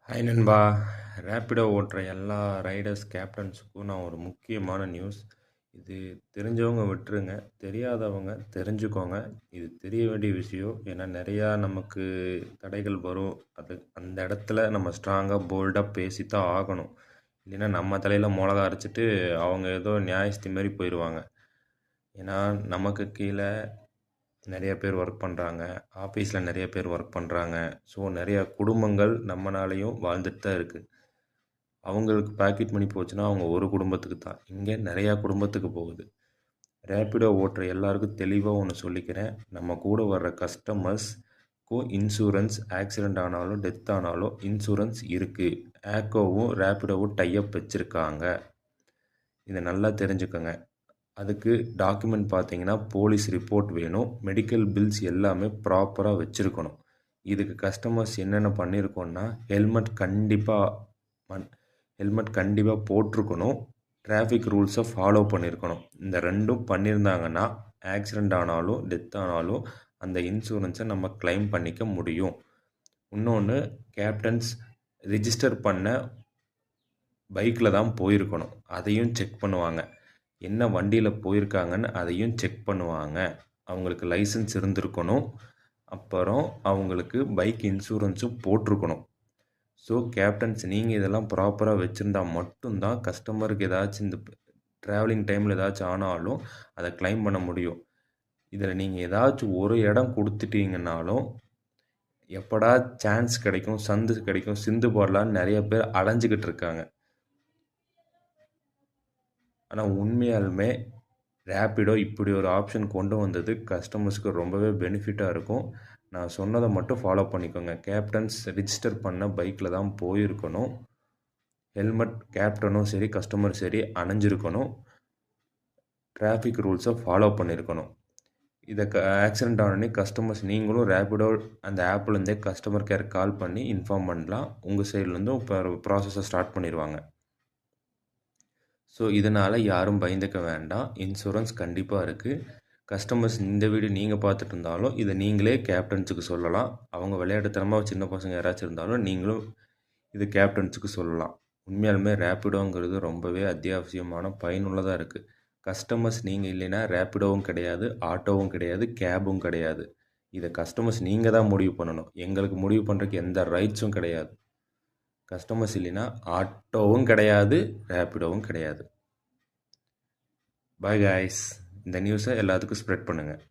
Hi நண்பா. ரேப்பிடோ ஓட்டுற எல்லா ரைடர்ஸ் கேப்டன்ஸுக்கும் நான் ஒரு முக்கியமான நியூஸ். இது தெரிஞ்சவங்க விட்டுருங்க, தெரியாதவங்க தெரிஞ்சுக்கோங்க. இது தெரிய வேண்டிய விஷயம். ஏன்னா நிறையா நமக்கு தடைகள் வரும். அந்த இடத்துல நம்ம ஸ்ட்ராங்காக போல்டாக பேசித்தான் ஆகணும். இல்லைன்னா நம்ம தலையில் மிளகா அரைச்சிட்டு அவங்க ஏதோ நியாயஸ்தி மாதிரி போயிடுவாங்க. ஏன்னா நமக்கு கீழே நிறைய பேர் ஒர்க் பண்ணுறாங்க, ஆஃபீஸில் நிறைய பேர் ஒர்க் பண்ணுறாங்க. ஸோ நிறையா குடும்பங்கள் நம்மனாலையும் வாழ்ந்துட்டு தான் இருக்குது. அவங்களுக்கு பாக்கெட் மணி போச்சுன்னா அவங்க ஒரு குடும்பத்துக்கு தான், இங்கே நிறையா குடும்பத்துக்கு போகுது. ரேப்பிடோ ஓட்டுற எல்லாருக்கும் தெளிவாக ஒன்று சொல்லிக்கிறேன். நம்ம கூட வர்ற கஸ்டமர்ஸ்க்கும் இன்சூரன்ஸ், ஆக்சிடெண்ட் ஆனாலும் டெத் ஆனாலும் இன்சூரன்ஸ் இருக்குது. ஆக்கோவும் ரேப்பிடோவும் டைப் வச்சுருக்காங்க. இதை நல்லா தெரிஞ்சுக்கோங்க. அதுக்கு டாக்குமெண்ட் பார்த்தீங்கன்னா போலீஸ் ரிப்போர்ட் வேணும், மெடிக்கல் பில்ஸ் எல்லாமே ப்ராப்பராக வச்சுருக்கணும். இதுக்கு கஸ்டமர்ஸ் என்னென்ன பண்ணியிருக்கோன்னா, ஹெல்மெட் கண்டிப்பாக போட்டிருக்கணும், டிராஃபிக் ரூல்ஸை ஃபாலோ பண்ணியிருக்கணும். இந்த ரெண்டும் பண்ணியிருந்தாங்கன்னா ஆக்சிடெண்ட் ஆனாலும் டெத் ஆனாலும் அந்த இன்சூரன்ஸை நம்ம கிளைம் பண்ணிக்க முடியும். இன்னொன்று, கேப்டன்ஸ் ரிஜிஸ்டர் பண்ண பைக்கில் தான் போயிருக்கணும், அதையும் செக் பண்ணுவாங்க. என்ன வண்டியில் போயிருக்காங்கன்னு அதையும் செக் பண்ணுவாங்க. அவங்களுக்கு லைசன்ஸ் இருந்திருக்கணும், அப்புறம் அவங்களுக்கு பைக் இன்சூரன்ஸும் போட்டிருக்கணும். ஸோ கேப்டன்ஸ் நீங்கள் இதெல்லாம் ப்ராப்பராக வச்சுருந்தா மட்டும்தான் கஸ்டமருக்கு ஏதாச்சும் இந்த ட்ராவலிங் டைமில் ஏதாச்சும் ஆனாலும் அதை கிளைம் பண்ண முடியும். இதில் நீங்கள் ஏதாச்சும் ஒரு இடம் கொடுத்துட்டீங்கன்னாலும் எப்படா சான்ஸ் கிடைக்கும், சந்து கிடைக்கும், சிந்து போடலான்னு நிறைய பேர் அலைஞ்சிக்கிட்டு இருக்காங்க. ஆனால் உண்மையாலுமே ரேப்பிடோ இப்படி ஒரு ஆப்ஷன் கொண்டு வந்தது கஸ்டமர்ஸ்க்கு ரொம்பவே பெனிஃபிட்டாக இருக்கும். நான் சொன்னதை மட்டும் ஃபாலோ பண்ணிக்கோங்க. கேப்டன்ஸ் ரிஜிஸ்டர் பண்ண பைக்கில் தான் போயிருக்கணும். ஹெல்மெட் கேப்டனும் சரி கஸ்டமரும் சரி அணிஞ்சிருக்கணும். டிராஃபிக் ரூல்ஸை ஃபாலோ பண்ணியிருக்கணும். இதை ஆக்சிடெண்ட் ஆனோடனே கஸ்டமர்ஸ் நீங்களும் ரேப்பிடோ அந்த ஆப்லேருந்தே கஸ்டமர் கேர் கால் பண்ணி இன்ஃபார்ம் பண்ணலாம். உங்கள் சைட்லேருந்தும் இப்போ ப்ராசஸை ஸ்டார்ட் பண்ணிடுவாங்க. ஸோ இதனால் யாரும் பயந்துக்க வேண்டாம். இன்சூரன்ஸ் கண்டிப்பாக இருக்குது. கஸ்டமர்ஸ் இந்த வீடியோ நீங்கள் பார்த்துட்டு இருந்தாலும் இதை நீங்களே கேப்டன்ஸுக்கு சொல்லலாம். அவங்க விளையாட்டுத்தனமாக சின்ன பசங்க யாராச்சும் இருந்தாலும் நீங்களும் இது கேப்டன்ஸுக்கு சொல்லலாம். உண்மையாலுமே ரேப்பிடோங்கிறது ரொம்பவே அத்தியாவசியமான பயனுள்ளதாக இருக்குது. கஸ்டமர்ஸ் நீங்கள் இல்லைன்னா ரேப்பிடோவும் கிடையாது, ஆட்டோவும் கிடையாது, கேபும் கிடையாது. இதை கஸ்டமர்ஸ் நீங்கள் தான் முடிவு பண்ணணும். எங்களுக்கு முடிவு பண்ணுறதுக்கு எந்த ரைட்ஸும் கிடையாது. கஸ்டமர்ஸ் இல்லைன்னா ஆட்டோவும் கிடையாது, ரேப்பிடோவும் கிடையாது. Bye guys. இந்த நியூஸை எல்லாத்துக்கும் ஸ்ப்ரெட் பண்ணுங்கள்.